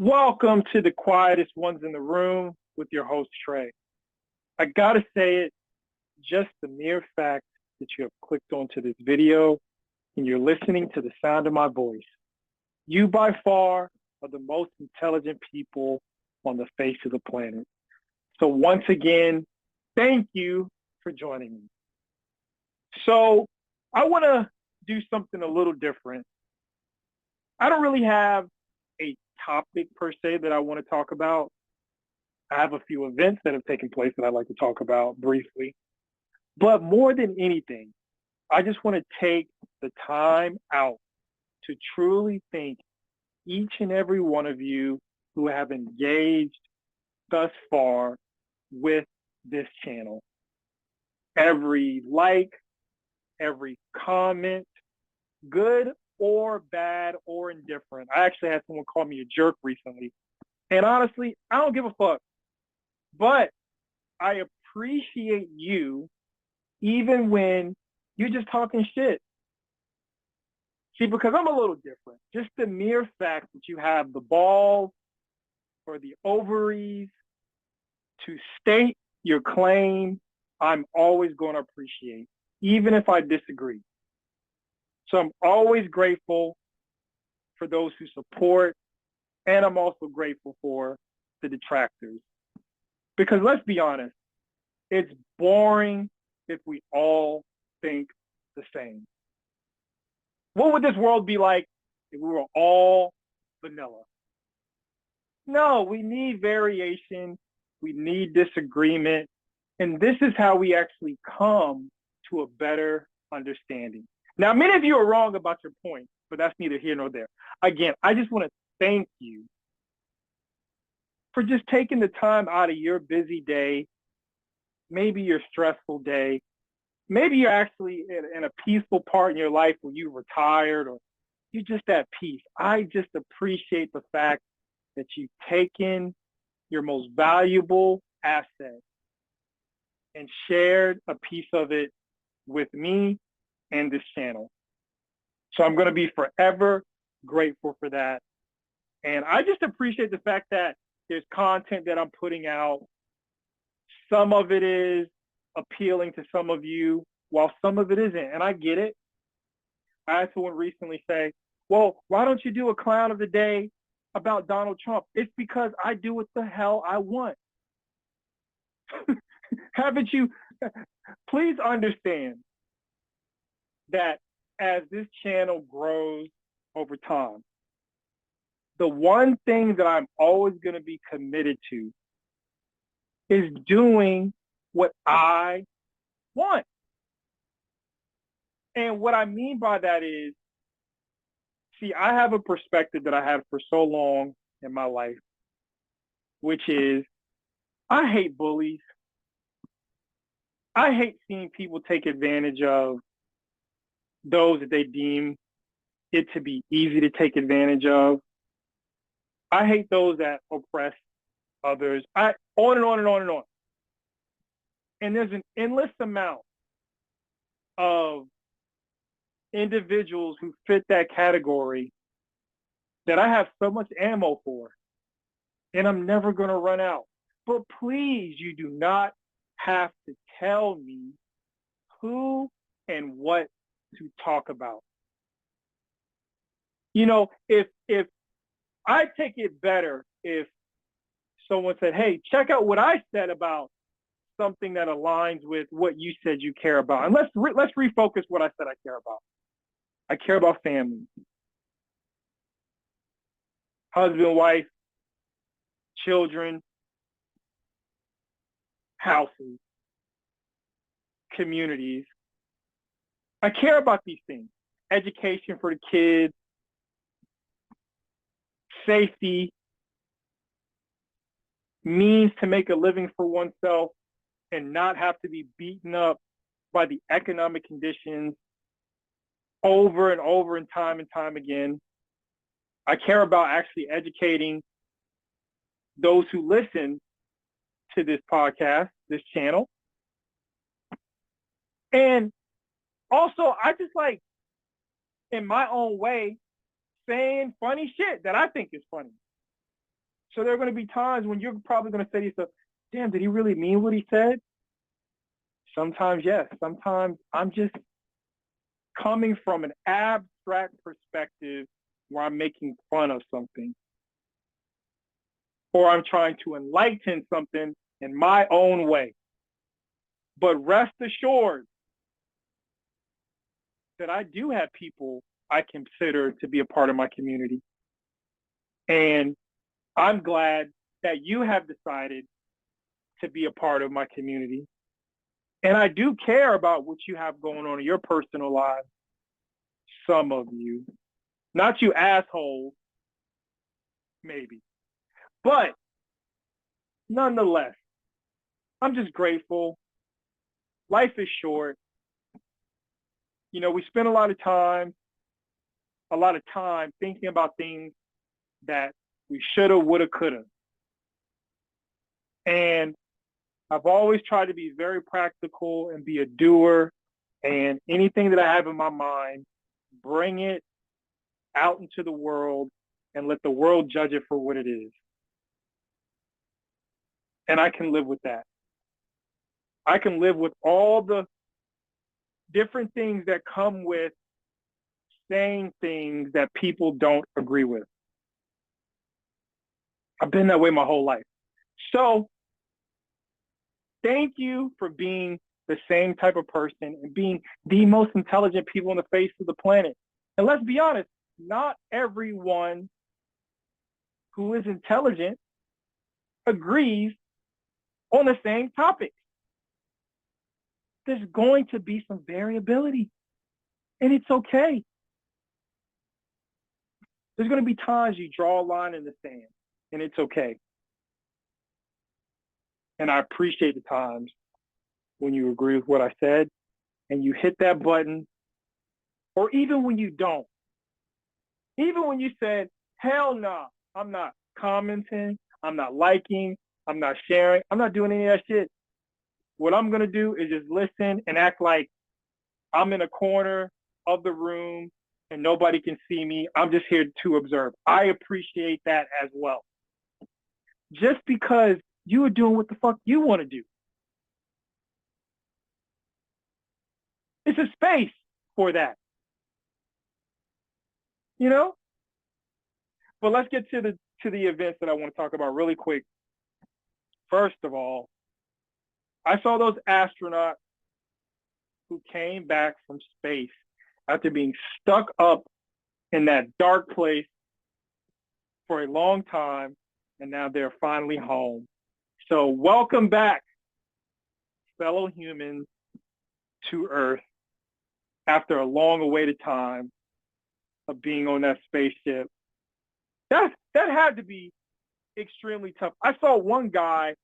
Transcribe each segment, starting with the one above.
Welcome to the quietest ones in the room with your host, Trey. I gotta say it, just the mere fact that you have clicked onto this video and you're listening to the sound of my voice, you by far are the most intelligent people on the face of the planet. So once again, thank you for joining me. So I wanna do something a little different. I don't really have a topic per se that I want to talk about. I have a few events that have taken place that I'd like to talk about briefly. But more than anything, I just want to take the time out to truly thank each and every one of you who have engaged thus far with this channel. Every like, every comment, good or bad or indifferent. I actually had someone call me a jerk recently. And honestly, I don't give a fuck. But I appreciate you even when you're just talking shit. See, because I'm a little different. Just the mere fact that you have the balls or the ovaries to state your claim, I'm always going to appreciate, even if I disagree. So I'm always grateful for those who support, and I'm also grateful for the detractors. Because let's be honest, it's boring if we all think the same. What would this world be like if we were all vanilla? No, we need variation, we need disagreement, and this is how we actually come to a better understanding. Now, many of you are wrong about your point, but that's neither here nor there. Again, I just want to thank you for just taking the time out of your busy day, maybe your stressful day, maybe you're actually in a peaceful part in your life where you retired or you're just at peace. I just appreciate the fact that you've taken your most valuable asset and shared a piece of it with me and this channel. So I'm going to be forever grateful for that. And I just appreciate the fact that there's content that I'm putting out. Some of it is appealing to some of you, while some of it isn't. And I get it. I had someone recently say, well, why don't you do a clown of the day about Donald Trump? It's because I do what the hell I want. Haven't you? Please understand that as this channel grows over time, the one thing that I'm always going to be committed to is doing what I want. And what I mean by that is, see, I have a perspective that I had for so long in my life, which is I hate bullies. I hate seeing people take advantage of those that they deem it to be easy to take advantage of. I hate those that oppress others. On and on and on and on. And there's an endless amount of individuals who fit that category that I have so much ammo for, and I'm never going to run out. But please, you do not have to tell me who and what to talk about. You know, if I take it better if someone said, hey, check out what I said about something that aligns with what you said you care about. And let's refocus what I said I care about. I care about family, husband, wife, children, houses, communities. I care about these things. Education for the kids, safety, means to make a living for oneself and not have to be beaten up by the economic conditions over and over and time again. I care about actually educating those who listen to this podcast, this channel. And also, I just like, in my own way, saying funny shit that I think is funny. So there are going to be times when you're probably going to say to yourself, damn, did he really mean what he said? Sometimes, yes. Sometimes I'm just coming from an abstract perspective where I'm making fun of something, or I'm trying to enlighten something in my own way. But rest assured that I do have people I consider to be a part of my community. And I'm glad that you have decided to be a part of my community. And I do care about what you have going on in your personal lives. Some of you, not you assholes, maybe. But nonetheless, I'm just grateful. Life is short. You know, we spend a lot of time thinking about things that we shoulda, woulda, coulda. And I've always tried to be very practical and be a doer. And anything that I have in my mind, bring it out into the world and let the world judge it for what it is. And I can live with that. I can live with all the different things that come with saying things that people don't agree with. I've been that way my whole life. So thank you for being the same type of person and being the most intelligent people on the face of the planet. And let's be honest, not everyone who is intelligent agrees on the same topic. There's going to be some variability, and it's okay. There's going to be times you draw a line in the sand, and it's okay. And I appreciate the times when you agree with what I said and you hit that button, or even when you don't. Even when you said, hell no, I'm not commenting, I'm not liking, I'm not sharing, I'm not doing any of that shit. What I'm going to do is just listen and act like I'm in a corner of the room and nobody can see me. I'm just here to observe. I appreciate that as well. Just because you are doing what the fuck you want to do. It's a space for that. You know? But let's get to the events that I want to talk about really quick. First of all, I saw those astronauts who came back from space after being stuck up in that dark place for a long time, and now they're finally home. So welcome back, fellow humans, to Earth after a long-awaited time of being on that spaceship. That had to be extremely tough. I saw one guy,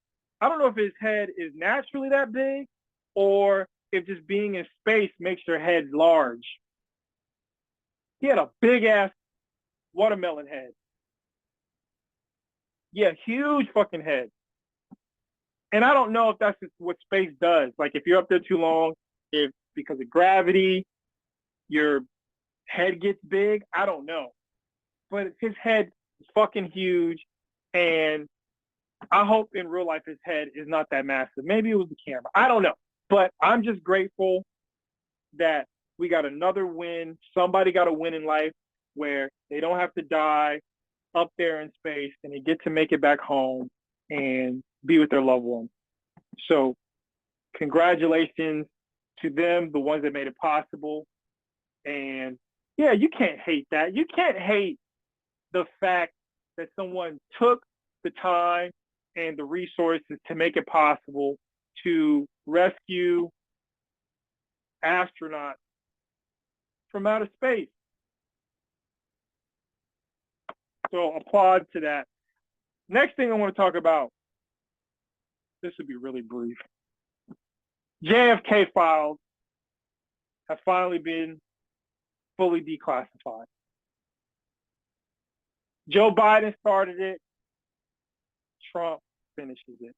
I don't know if his head is naturally that big or if just being in space makes your head large. He had a big-ass watermelon head. Yeah, huge fucking head. And I don't know if that's what space does. Like if you're up there too long, if because of gravity, your head gets big. I don't know. But his head is fucking huge. And I hope in real life his head is not that massive. Maybe it was the camera. I don't know. But I'm just grateful that we got another win. Somebody got a win in life where they don't have to die up there in space and they get to make it back home and be with their loved ones. So congratulations to them, the ones that made it possible. And yeah, you can't hate that. You can't hate the fact that someone took the time and the resources to make it possible to rescue astronauts from outer space. So applaud to that. Next thing I want to talk about, this would be really brief. JFK files have finally been fully declassified. Joe Biden started it. Trump finishes it.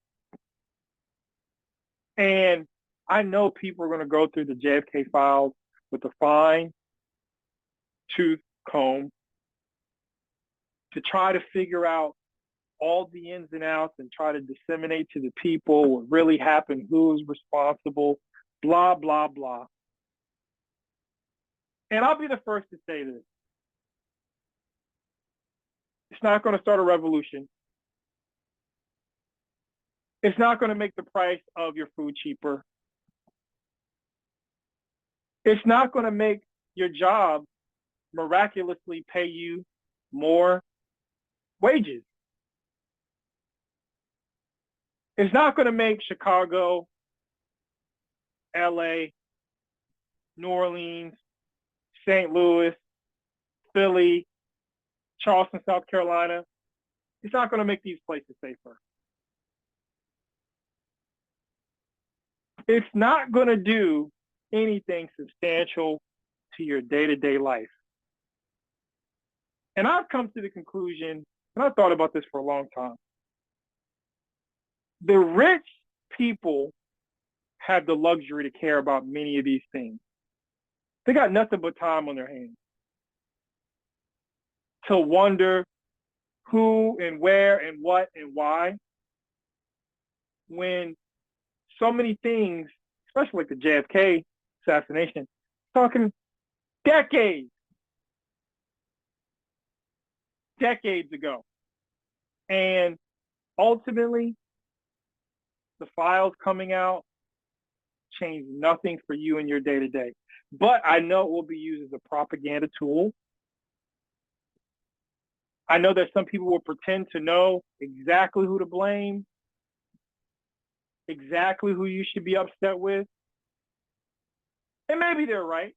And I know people are going to go through the JFK files with a fine tooth comb to try to figure out all the ins and outs and try to disseminate to the people what really happened, who's responsible, blah, blah, blah. And I'll be the first to say this. It's not going to start a revolution. It's not going to make the price of your food cheaper. It's not going to make your job miraculously pay you more wages. It's not going to make Chicago, LA, New Orleans, St. Louis, Philly, Charleston, South Carolina. It's not going to make these places safer. It's not going to do anything substantial to your day-to-day life. And I've come to the conclusion, and I've thought about this for a long time. The rich people have the luxury to care about many of these things. They got nothing but time on their hands to wonder who and where and what and why, when so many things, especially like the JFK assassination, talking decades ago. And ultimately, the files coming out change nothing for you in your day-to-day. But I know it will be used as a propaganda tool. I know that some people will pretend to know exactly who to blame, exactly who you should be upset with. And maybe they're right.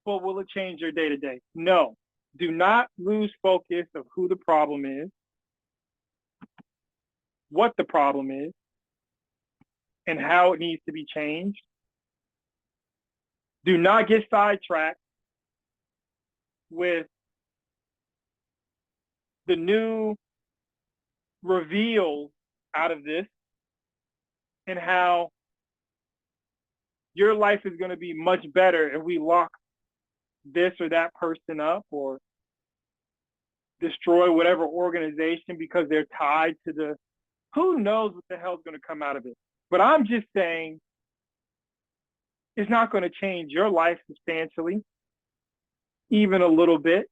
But will it change your day-to-day? No. Do not lose focus of who the problem is, what the problem is, and how it needs to be changed. Do not get sidetracked with the new reveals out of this and how your life is going to be much better if we lock this or that person up or destroy whatever organization because they're tied to the, who knows what the hell's going to come out of it. But I'm just saying it's not going to change your life substantially, even a little bit.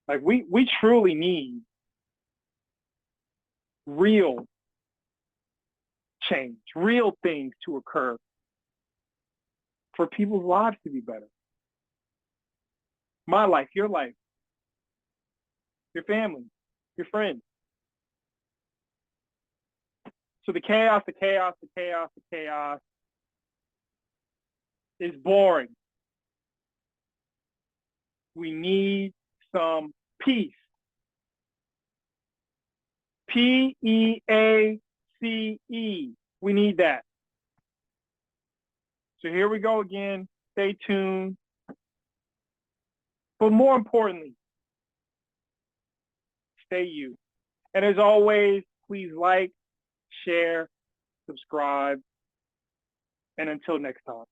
Like we truly need real change, real things to occur for people's lives to be better. My life, your family, your friends. So the chaos is boring. We need some peace. Peace. We need that. So here we go again. Stay tuned. But more importantly, stay you. And as always, please like, share, subscribe, and until next time.